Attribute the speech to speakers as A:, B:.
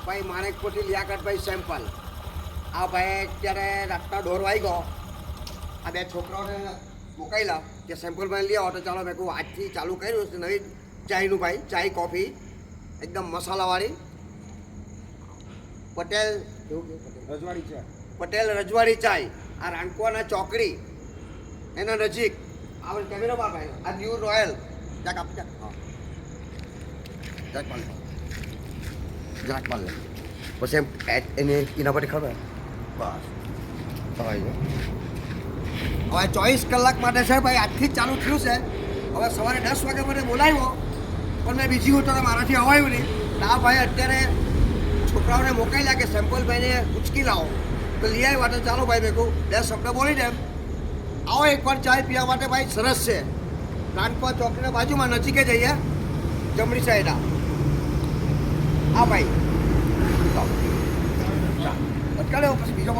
A: ભાઈ માણેકપુરથી લિયાકતભાઈ સેમ્પલ. આ ભાઈ અત્યારે રાતના 1:30 વાગ્યો. આ બે છોકરાઓને મોકલેલા કે સેમ્પલ ભાઈ લઈ આવો. તો ચાલો મેં કહું આજથી ચાલુ કર્યું છે નવી ચાયનું ભાઈ, ચાય કોફી એકદમ મસાલાવાળી. પટેલ
B: રજવાડી છે.
A: પટેલ રજવાડી ચાય, આ રાણકોના ચોકડી એના નજીક. આ કેમેરા બાર ભાઈ, આ ન્યૂ રોયલ. જાક આપ જાક. હા જાક પાલ જાક પાલ પછી એને એના પરથી ખબર બસ સવાઈ ગયો. હવે 24 કલાક માટે છે ભાઈ, આજથી જ ચાલુ થયું છે. હવે સવારે 10 વાગે મને બોલાવ્યો પણ મેં બીજી હોતો તો મારાથી અવાયું નહીં. આ ભાઈ અત્યારે છોકરાઓને મોકલ્યા કે સેમ્પલ ભાઈને ઉચકી લાવો. તો લઈ આવ્યા. તો ચાલો ભાઈ મેં કહું 2 શબ્દ બોલી દે. આવો એકવાર ચાય પીવા માટે ભાઈ, સરસ છે. રાણપા ચોકડીના બાજુમાં નજીક જ જઈએ, જમણી સાઈડ. હા ભાઈ ચાલો પછી બીજો